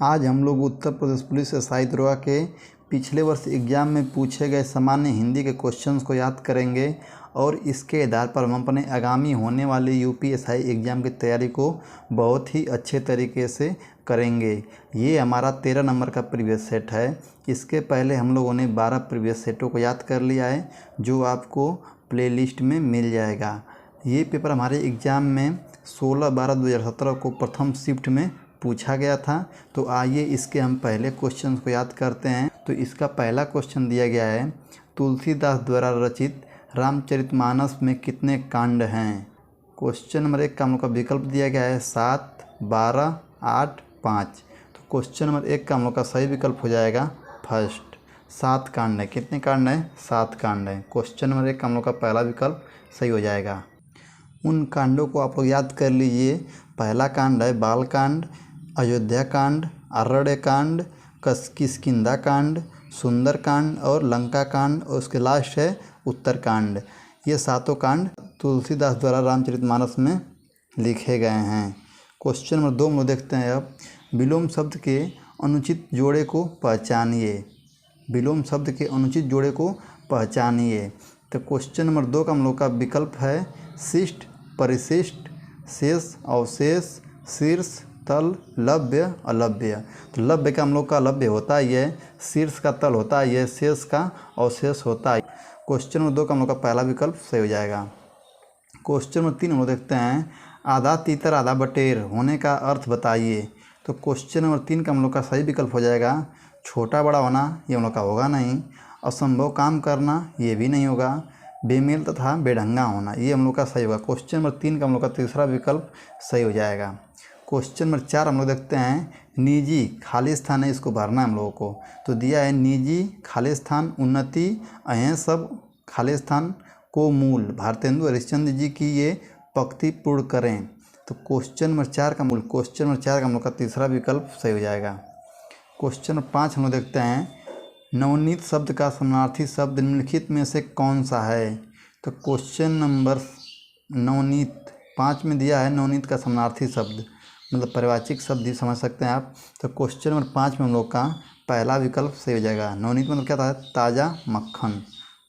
आज हम लोग उत्तर प्रदेश पुलिस एसआई दरोगा के पिछले वर्ष एग्ज़ाम में पूछे गए सामान्य हिंदी के क्वेश्चंस को याद करेंगे और इसके आधार पर हम अपने आगामी होने वाले यूपीएसआई एग्ज़ाम की तैयारी को बहुत ही अच्छे तरीके से करेंगे। ये हमारा 13 नंबर का प्रीवियस सेट है। इसके पहले हम लोगों ने 12 प्रीवियस सेटों को याद कर लिया है, जो आपको प्लेलिस्ट में मिल जाएगा। ये पेपर हमारे एग्ज़ाम में 16/12/2017 को प्रथम शिफ्ट में पूछा गया था। तो आइए इसके हम पहले क्वेश्चन को याद करते हैं। तो इसका पहला क्वेश्चन दिया गया है, तुलसीदास द्वारा रचित रामचरितमानस में कितने कांड हैं। क्वेश्चन नंबर 1 का हम लोग का विकल्प दिया गया है 7, 12, 8, 5। तो क्वेश्चन नंबर 1 का हम लोग का सही विकल्प हो जाएगा फर्स्ट, 7 कांड है। कितने कांड हैं? 7 कांड है। क्वेश्चन नंबर 1 का हम लोग का पहला विकल्प सही हो जाएगा। उन कांडों को आप लोग याद कर लीजिए। पहला कांड है बाल कांड, अयोध्या कांड, अरण्य कांड, किष्किंधा कांड, सुंदर कांड और लंका कांड, और उसके लास्ट है उत्तर कांड। ये सातों कांड तुलसीदास द्वारा रामचरितमानस में लिखे गए हैं। क्वेश्चन नंबर 2 हम लोग देखते हैं अब, विलोम शब्द के अनुचित जोड़े को पहचानिए। विलोम शब्द के अनुचित जोड़े को पहचानिए। तो क्वेश्चन नंबर 2 का हम लोग का विकल्प है शिष्ट, परिशिष्ट, शेष, अवशेष, शीर्ष, तल, लभ्य, अलभ्य। तो लभ्य का हम लोग का लभ्य होता ही है, शीर्ष का तल होता ही है, शेष का अवशेष होता है। क्वेश्चन नंबर 2 का हम लोग का पहला विकल्प सही हो जाएगा। क्वेश्चन नंबर 3 हम लोग देखते हैं, आधा तीतर आधा बटेर होने का अर्थ बताइए। तो क्वेश्चन नंबर 3 का हम लोग का सही विकल्प हो जाएगा छोटा बड़ा होना, ये हम लोग का होगा नहीं। असंभव काम करना, ये भी नहीं होगा। बेमेल तथा बेढंगा होना, ये हम लोग का सही होगा। क्वेश्चन नंबर 3 का हम लोग का तीसरा विकल्प सही हो जाएगा। क्वेश्चन नंबर 4 हम लोग देखते हैं, निजी खाली स्थान है, इसको भरना है हम लोगों को। तो दिया है निजी खाली स्थान, उन्नति, अहें सब खाली स्थान को मूल। भारतेंदु हरिश्चंद्र जी की ये पंक्ति पूर्ण करें। तो क्वेश्चन नंबर 4 का मूल, क्वेश्चन नंबर 4 का हम लोग का तीसरा विकल्प सही हो जाएगा। क्वेश्चन नंबर 5 हम लोग देखते हैं, नवनीत शब्द का समानार्थी शब्द निम्नलिखित में से कौन सा है। तो क्वेश्चन नंबर नवनीत 5 में दिया है नवनीत का समानार्थी शब्द, मतलब परिवाचिक शब्द ही समझ सकते हैं आप। तो क्वेश्चन नंबर 5 में हम लोग का पहला विकल्प सही हो जाएगा। नवनीत मतलब क्या था? ताज़ा मक्खन।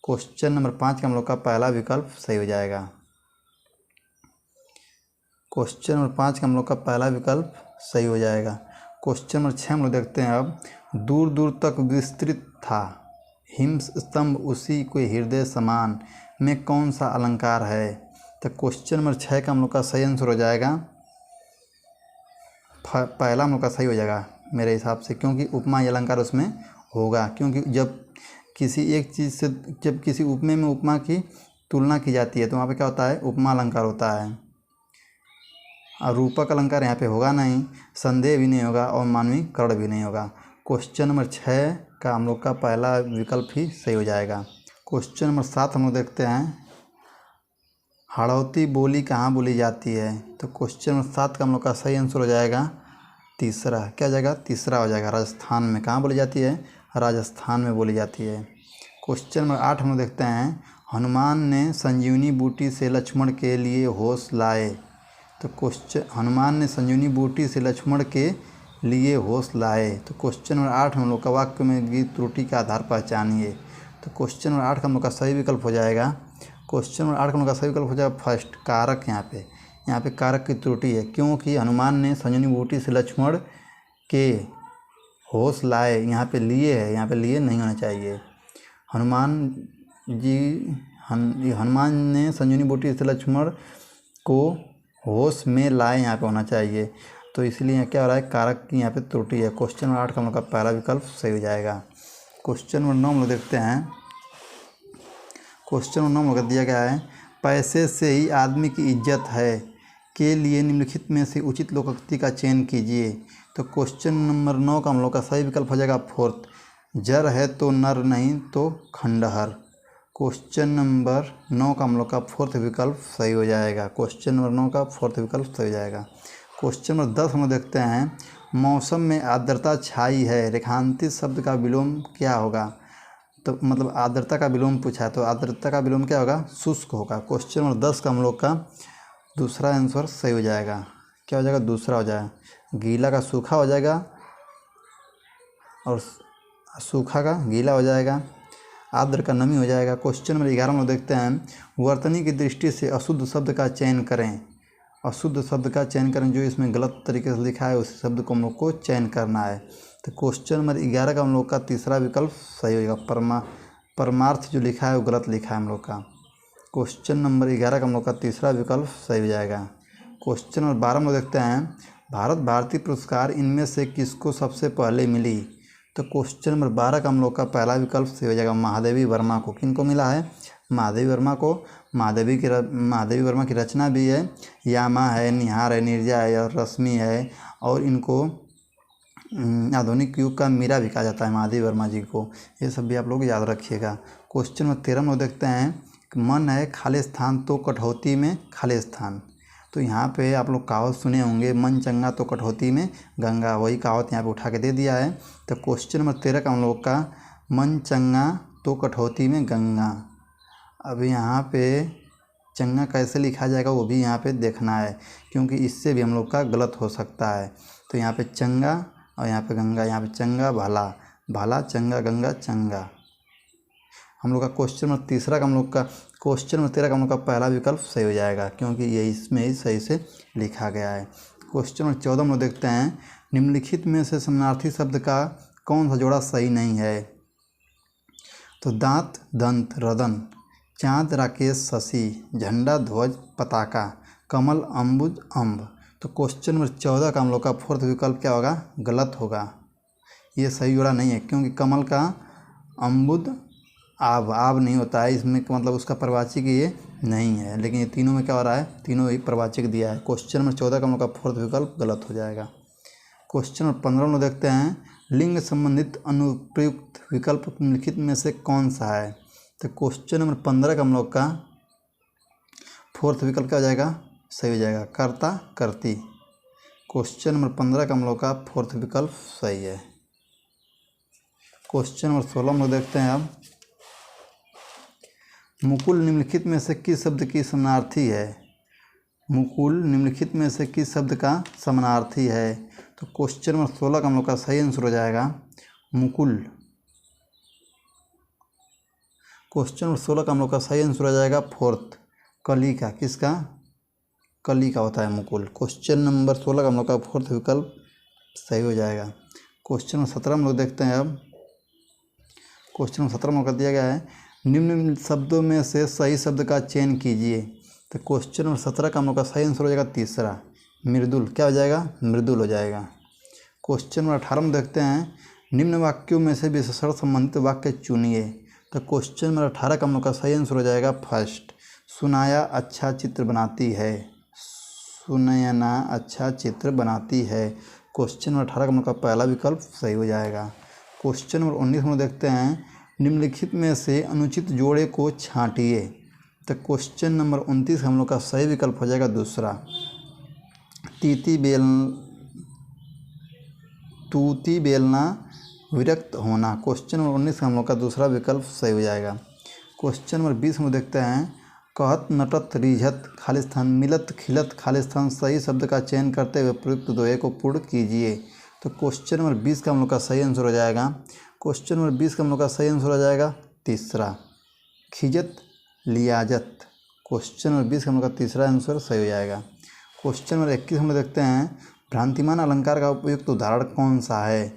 क्वेश्चन नंबर 5 का हम लोग का पहला विकल्प सही हो जाएगा। क्वेश्चन नंबर 5 का हम लोग का पहला विकल्प सही हो जाएगा। क्वेश्चन नंबर 6 हम लोग देखते हैं अब, दूर दूर तक विस्तृत था हिम स्तंभ उसी को हृदय समान में कौन सा अलंकार है। तो क्वेश्चन नंबर 6 का हम लोग का सही आंसर हो जाएगा पहला हम लोग का सही हो जाएगा मेरे हिसाब से, क्योंकि उपमा अलंकार उसमें होगा। क्योंकि जब किसी एक चीज़ से, जब किसी उपमे में उपमा की तुलना की जाती है तो वहाँ पे क्या होता है? उपमा अलंकार होता है। और रूपक अलंकार यहाँ पे होगा नहीं, संदेह भी नहीं होगा और मानवी कर्ण भी नहीं होगा। क्वेश्चन नंबर 6 का हम लोग का पहला विकल्प ही सही हो जाएगा। क्वेश्चन नंबर 7 हम लोग देखते हैं, हाड़ौती बोली कहाँ बोली जाती है। तो क्वेश्चन नंबर 7 का हम लोग का सही आंसर हो जाएगा तीसरा। क्या हो जाएगा? तीसरा हो जाएगा। राजस्थान में कहाँ बोली जाती है? राजस्थान में बोली जाती है। क्वेश्चन नंबर 8 हम लोग देखते हैं, हनुमान ने संजीवनी बूटी से लक्ष्मण के लिए होश लाए। तो क्वेश्चन, हनुमान ने संजीवनी बूटी से लक्ष्मण के लिए होश लाए। तो क्वेश्चन नंबर 8 हम लोग का वाक्य में गीत त्रुटि का आधार पहचानिए। तो क्वेश्चन नंबर 8 का हम लोग का सही विकल्प हो जाएगा। क्वेश्चन नंबर 8 का हम लोग का सही विकल्प हो जाएगा फर्स्ट, कारक। यहाँ पे कारक की त्रुटि है, क्योंकि हनुमान ने संजीवनी बूटी से लक्ष्मण के होश लाए, यहाँ पे लिए है, यहाँ पे लिए नहीं होना चाहिए। हनुमान ने संजीवनी बूटी से लक्ष्मण को होश में लाए, यहाँ पे होना चाहिए। तो इसलिए यहाँ क्या हो रहा है? कारक की यहाँ पे त्रुटि है। क्वेश्चन नंबर 8 का हम लोग का पहला विकल्प सही हो जाएगा। क्वेश्चन नंबर 9 हम लोग देखते हैं। क्वेश्चन नंबर 9 हम लोग दिया गया है, पैसे से ही आदमी की इज्जत है के लिए निम्नलिखित में से उचित लोकोक्ति का चयन कीजिए। तो क्वेश्चन नंबर 9 का हम लोग का सही विकल्प हो जाएगा फोर्थ, जर है तो नर नहीं तो खंडहर। क्वेश्चन नंबर 9 का हम लोग का फोर्थ विकल्प सही हो जाएगा। क्वेश्चन नंबर 9 का फोर्थ विकल्प सही हो जाएगा। क्वेश्चन नंबर 10 हम लोग देखते हैं, मौसम में आर्द्रता छाई है, रेखांकित शब्द का विलोम क्या होगा। तो मतलब आर्द्रता का विलोम पूछा है, तो आर्द्रता का विलोम क्या होगा? शुष्क होगा। क्वेश्चन नंबर 10 का हम लोग का दूसरा आंसर सही हो जाएगा। क्या हो जाएगा? दूसरा हो जाएगा। गीला का सूखा हो जाएगा और सूखा का गीला हो जाएगा, आर्द्र का नमी हो जाएगा। क्वेश्चन नंबर 11 में देखते हैं, वर्तनी की दृष्टि से अशुद्ध शब्द का चयन करें। अशुद्ध शब्द का चयन करें, जो इसमें गलत तरीके से लिखा है उस शब्द को हम लोग को चयन करना है। तो क्वेश्चन नंबर 11 का हम लोग का तीसरा विकल्प सही होगा। परमार्थ जो लिखा है वो गलत लिखा है हम लोग का। क्वेश्चन नंबर 11 का हम लोग का तीसरा विकल्प सही हो जाएगा। क्वेश्चन नंबर 12 में देखते हैं, भारत भारती पुरस्कार इनमें से किसको सबसे पहले मिली। तो क्वेश्चन नंबर 12 का हम लोग का पहला विकल्प सही हो जाएगा, महादेवी वर्मा को। किनको मिला है? महादेवी वर्मा को। महादेवी वर्मा की रचना भी है, यामा है, निहार है, नीरजा है और रश्मि है, और इनको आधुनिक युग का मीरा भी कहा जाता है महादेवी वर्मा जी को। ये सब भी आप लोग याद रखिएगा। क्वेश्चन नंबर 13 में देखते हैं, मन है खाली स्थान तो कटौती में खाली स्थान। तो यहाँ पे आप लोग कहावत सुने होंगे, मन चंगा तो कटौती में गंगा, वही कहावत यहाँ पे उठा के दे दिया है। तो क्वेश्चन नंबर 13 का हम लोग का मन चंगा तो कटौती में गंगा। अब यहाँ पे चंगा कैसे लिखा जाएगा वो भी यहाँ पे देखना है, क्योंकि इससे भी हम लोग का गलत हो सकता है। तो यहाँ पे चंगा और यहाँ पे गंगा, यहाँ पे चंगा भाला, भाला चंगा गंगा चंगा। हम लोग का क्वेश्चन नंबर 13 का हम लोग का पहला विकल्प सही हो जाएगा, क्योंकि ये इसमें ही सही से लिखा गया है। क्वेश्चन नंबर 14 में देखते हैं, निम्नलिखित में से समानार्थी शब्द का कौन सा जोड़ा सही नहीं है। तो दांत दंत रदन, चाँद राकेश शशि, झंडा ध्वज पताका, कमल अम्बुज अम्ब। तो क्वेश्चन नंबर 14 का हम लोग का फोर्थ विकल्प क्या होगा? गलत होगा। ये सही जोड़ा नहीं है, क्योंकि कमल का अम्बुद आब नहीं होता है, इसमें मतलब उसका प्रवाचिक ये नहीं है, लेकिन ये तीनों में क्या हो रहा है? तीनों ही प्रवाचिक दिया है। क्वेश्चन नंबर 14 का हम लोग का फोर्थ विकल्प गलत हो जाएगा। क्वेश्चन नंबर 15 में देखते हैं, लिंग संबंधित अनुप्रयुक्त विकल्प निम्नलिखित में से कौन सा है। तो क्वेश्चन नंबर 15 का हम लोग का फोर्थ विकल्प क्या हो जाएगा? सही हो जाएगा, कर्ता कर्ती। क्वेश्चन नंबर 15 का हम लोग का फोर्थ विकल्प सही है। क्वेश्चन नंबर 16 में देखते हैं, अब मुकुल निम्नलिखित में से किस शब्द की समानार्थी है। मुकुल निम्नलिखित में से किस शब्द का समानार्थी है। तो क्वेश्चन नंबर 16 का हम लोग का सही आंसर हो जाएगा मुकुल। क्वेश्चन नंबर 16 का हम लोग का सही आंसर हो जाएगा फोर्थ, कली का। किसका? कली का होता है मुकुल। क्वेश्चन नंबर 16 का हम लोग का फोर्थ विकल्प सही हो जाएगा। क्वेश्चन नंबर 17 हम लोग देखते हैं, अब क्वेश्चन नंबर 17 में कर दिया गया है, निम्न शब्दों में से सही शब्द का चयन कीजिए। तो क्वेश्चन नंबर 17 का हम लोग का सही आंसर हो जाएगा तीसरा, मृदुल। क्या हो जाएगा? मृदुल हो जाएगा। क्वेश्चन नंबर 18 में देखते हैं, निम्न वाक्यों में से विशेषण संबंधित वाक्य चुनिए। तो क्वेश्चन नंबर 18 का हम लोग का सही आंसर हो जाएगा फर्स्ट, सुनाया अच्छा चित्र बनाती है। सुनयना अच्छा चित्र बनाती है। क्वेश्चन नंबर 18 का हम लोग का पहला विकल्प सही हो जाएगा। क्वेश्चन नंबर 19 में देखते हैं, निम्नलिखित में से अनुचित जोड़े को छांटिए। तो क्वेश्चन नंबर 29 हम लोग का सही विकल्प हो जाएगा दूसरा, तूती बेलना विरक्त होना। क्वेश्चन नंबर 19 का हम लोग का दूसरा विकल्प सही हो जाएगा। क्वेश्चन नंबर 20 में देखते हैं, कहत नटत रिझत खालिस्तान, मिलत खिलत खालिस्तान। सही शब्द का चयन करते हुए प्रयुक्त दोहे को पूर्ण कीजिए। तो क्वेश्चन नंबर 20 का हम लोग का सही आंसर हो जाएगा, क्वेश्चन नंबर 20 का हम लोग का सही आंसर हो जाएगा तीसरा, खिजत लियाजत। क्वेश्चन नंबर 20 का हम लोग का तीसरा आंसर सही हो जाएगा। क्वेश्चन नंबर 21 हम देखते हैं, भ्रांतिमान अलंकार का उपयुक्त उदाहरण कौन सा है।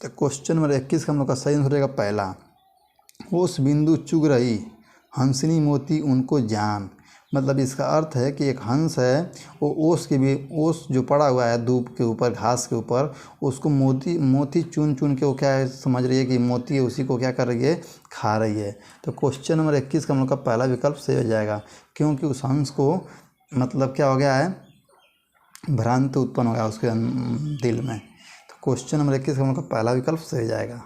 तो क्वेश्चन नंबर 21 का हम लोग का सही आंसर हो जाएगा पहला, ओस बिंदु चुग रही हंसनी मोती उनको जान। मतलब इसका अर्थ है कि एक हंस है, वो ओस जो पड़ा हुआ है दूब के ऊपर, घास के ऊपर, उसको मोती चुन चुन के वो क्या है समझ रही है कि मोती है, उसी को क्या कर रही है? खा रही है। तो क्वेश्चन नंबर 21 का हम लोग का पहला विकल्प सही हो जाएगा, क्योंकि उस हंस को मतलब क्या हो गया है? भ्रांति उत्पन्न हो गया उसके दिल में। तो क्वेश्चन नंबर 21 का हम लोग का पहला विकल्प सही हो जाएगा।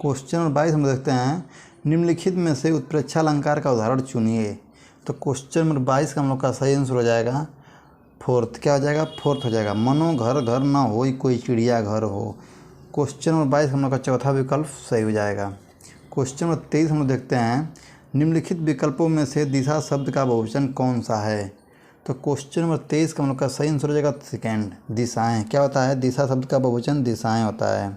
क्वेश्चन नंबर 22 हम देखते हैं, निम्नलिखित में से उत्प्रेक्षा अलंकार का उदाहरण चुनिए। तो क्वेश्चन नंबर 22 का हम लोग का सही आंसर हो जाएगा फोर्थ। क्या हो जाएगा? फोर्थ हो जाएगा, मनो घर घर ना हो कोई चिड़िया घर हो। क्वेश्चन नंबर 22 हम लोग का चौथा विकल्प सही हो जाएगा। क्वेश्चन नंबर 23 हम लोग देखते हैं, निम्नलिखित विकल्पों में से दिशा शब्द का बहुवचन कौन सा है। तो क्वेश्चन नंबर 23 का हम लोग का सही आंसर हो जाएगा सेकेंड, दिशाएँ। क्या होता है? दिशा शब्द का बहुवचन दिशाएँ होता है।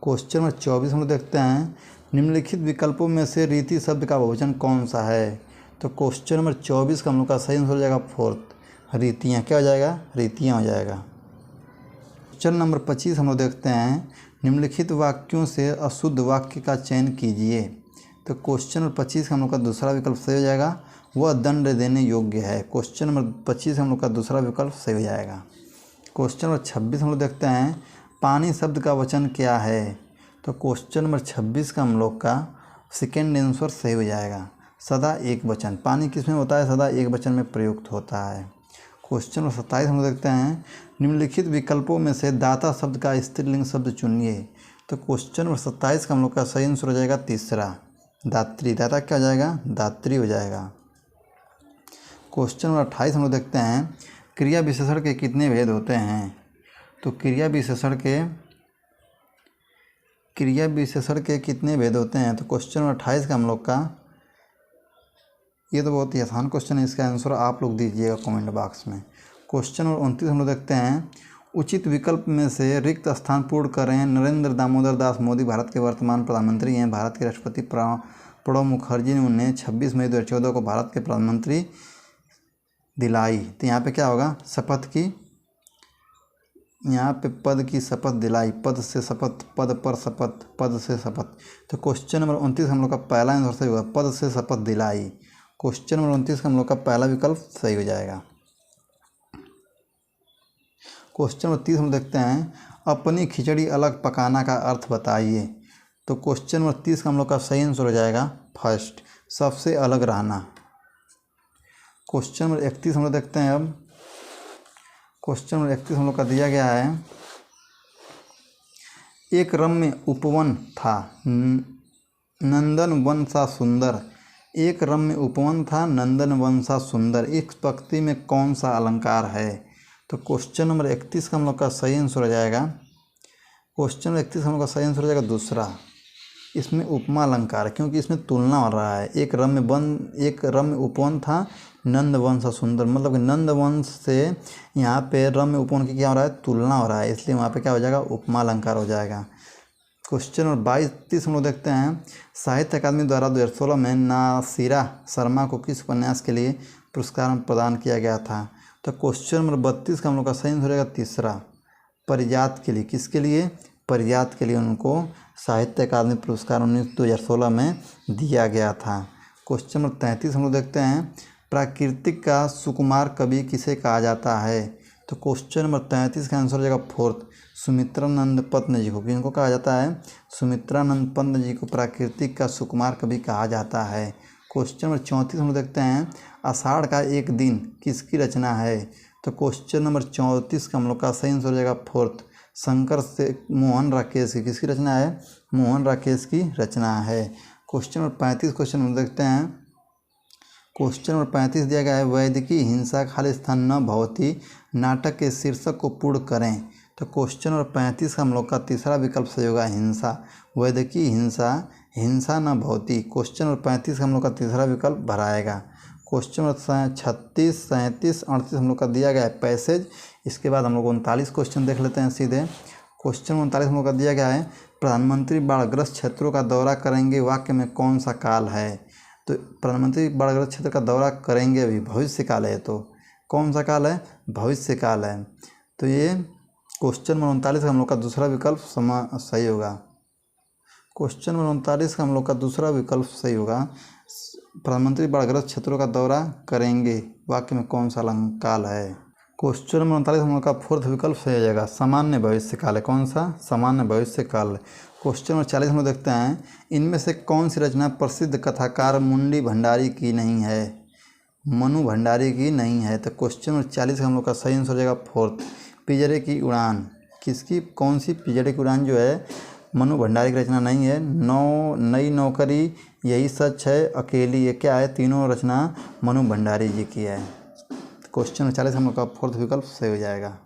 क्वेश्चन नंबर 24 हम लोग देखते हैं, निम्नलिखित विकल्पों में से रीति शब्द का बहुवचन कौन सा है। तो क्वेश्चन नंबर 24 का हम लोग का सही आंसर हो जाएगा फोर्थ, रीतियाँ। क्या हो जाएगा? रीतियाँ हो जाएगा। क्वेश्चन नंबर 25 हम लोग देखते हैं, निम्नलिखित वाक्यों से अशुद्ध वाक्य का चयन कीजिए। तो क्वेश्चन नंबर 25 का हम लोग का दूसरा विकल्प सही हो जाएगा, वह दंड देने योग्य है। क्वेश्चन नंबर 25 हम लोग का दूसरा विकल्प सही हो जाएगा। क्वेश्चन नंबर 26 हम लोग देखते हैं, पानी शब्द का वचन क्या है। तो क्वेश्चन नंबर 26 का हम लोग का सेकेंड आंसर सही हो जाएगा, सदा एक वचन। पानी किस में होता है? सदा एक वचन में प्रयुक्त होता है। क्वेश्चन नंबर 27 हम लोग देखते हैं, निम्नलिखित विकल्पों में से दाता शब्द का स्त्रीलिंग शब्द चुनिए। तो क्वेश्चन नंबर 27 का हम लोग का सही आंसर हो जाएगा तीसरा, दात्री। दाता क्या हो जाएगा? दात्री हो जाएगा। क्वेश्चन नंबर 28 हम लोग देखते हैं, क्रिया विशेषण के कितने भेद होते हैं। तो क्रिया विशेषण के कितने भेद होते हैं। तो क्वेश्चन नंबर 28 का हम लोग का, ये तो बहुत ही आसान क्वेश्चन है, इसका आंसर आप लोग दीजिएगा कमेंट बॉक्स में। क्वेश्चन नंबर 29 हम लोग देखते हैं, उचित विकल्प में से रिक्त स्थान पूर्ण करें। नरेंद्र दामोदर दास मोदी भारत के वर्तमान प्रधानमंत्री हैं। भारत के राष्ट्रपति प्रणब मुखर्जी ने उन्हें 26 मई 2014 को भारत के प्रधानमंत्री दिलाई। तो यहाँ पे क्या होगा? शपथ की, यहाँ पे पद की शपथ दिलाई, पद से शपथ, पद पर शपथ, पद से शपथ। तो क्वेश्चन नंबर 29 हम लोग का पहला आंसर सही होगा, पद से शपथ दिलाई। क्वेश्चन नंबर 29 का हम लोग का पहला विकल्प सही हो जाएगा। क्वेश्चन नंबर 30 हम देखते हैं, अपनी खिचड़ी अलग पकाना का अर्थ बताइए। तो क्वेश्चन नंबर 30 का हम लोग का सही आंसर हो जाएगा फर्स्ट, सबसे अलग रहना। क्वेश्चन नंबर 31 हम लोग देखते हैं, अब क्वेश्चन नंबर 31 हम लोग का दिया गया है, एक रम्य उपवन था नंदन वन सा सुंदर। एक रम्य उपवन था नंदन वन सा सुंदर, इस पंक्ति में कौन सा अलंकार है। तो क्वेश्चन नंबर 31 का हम लोग का सही आंसर हो जाएगा, क्वेश्चन नंबर 31 हम लोग का सही आंसर हो जाएगा दूसरा, इसमें उपमा अलंकार, क्योंकि इसमें तुलना हो रहा है। एक रम्य उपवन था नंद वन सा सुंदर, मतलब कि नंद वंश से यहाँ पे रम्य उपवन की क्या हो रहा है? तुलना हो रहा है, इसलिए वहाँ पे क्या हो जाएगा? उपमा अलंकार हो जाएगा। क्वेश्चन नंबर 22-30 हम लोग देखते हैं, साहित्य अकादमी द्वारा 2016 में नासिरा शर्मा को किस उपन्यास के लिए पुरस्कार प्रदान किया गया था। तो क्वेश्चन नंबर 32 का हम लोग का सही आंसर रहेगा तीसरा, परिजात के लिए। किसके लिए? परिजात के लिए उनको साहित्य अकादमी पुरस्कार 2016 में दिया गया था। क्वेश्चन नंबर 33 हम लोग देखते हैं, प्राकृतिक का सुकुमार कवि किसे कहा जाता है। तो क्वेश्चन नंबर 33 का आंसर हो जाएगा फोर्थ, सुमित्रानंद पंत जी को। किनको कहा जाता है? सुमित्रानंद पंत जी को प्राकृतिक का सुकुमार कवि कहा जाता है। क्वेश्चन नंबर 34 हम लोग देखते हैं, आषाढ़ का एक दिन किसकी रचना है। तो क्वेश्चन नंबर 34 का हम लोग का सही आंसर हो जाएगा फोर्थ, शंकर से मोहन राकेश की। किसकी रचना है? मोहन राकेश की रचना है। क्वेश्चन नंबर 35 क्वेश्चन हम देखते हैं, क्वेश्चन नंबर 35 दिया गया है, वैदिकी हिंसा खाली स्थान न भवती नाटक के शीर्षक को पूर्ण करें। तो क्वेश्चन नंबर 35 का हम लोग का तीसरा विकल्प सही होगा, हिंसा। वैदिकी हिंसा न भवती। क्वेश्चन नंबर 35 का हम लोग का तीसरा विकल्प भराएगा। क्वेश्चन नंबर 36, 37, 38 हम लोग का दिया गया है पैसेज। इसके बाद हम लोग 39 क्वेश्चन देख लेते हैं सीधे। क्वेश्चन 39 हम लोग का दिया गया है, प्रधानमंत्री बाढ़ग्रस्त क्षेत्रों का दौरा करेंगे, वाक्य में कौन सा काल है। तो प्रधानमंत्री बाढ़ग्रस्त क्षेत्र का दौरा करेंगे, अभी भविष्य काल है, तो कौन सा काल है? भविष्य काल है। तो ये क्वेश्चन नंबर 39 का हम लोग का दूसरा विकल्प सही होगा। क्वेश्चन नंबर 39 का हम लोग का दूसरा विकल्प सही होगा, प्रधानमंत्री बाढ़ग्रस्त क्षेत्रों का दौरा करेंगे, वाक्य में कौन सा काल है। क्वेश्चन नंबर 39 हम लोग का फोर्थ विकल्प सही हो जाएगा, सामान्य भविष्य काल है। कौन सा? सामान्य भविष्य काल। क्वेश्चन नंबर 40 हम लोग देखते हैं, इनमें से कौन सी रचना प्रसिद्ध कथाकार मुंडी भंडारी की नहीं है। मनु भंडारी की नहीं है। तो क्वेश्चन नंबर 40 का हम लोग का सही आंसर हो जाएगा फोर्थ, पिंजरे की उड़ान। किसकी? कौन सी? पिंजरे की उड़ान जो है मनु भंडारी की रचना नहीं है। नई नौकरी, यही सच है, अकेली, ये क्या है? तीनों रचना मनु भंडारी जी की है। क्वेश्चन नंबर 40 हम लोग का फोर्थ विकल्प सही हो जाएगा।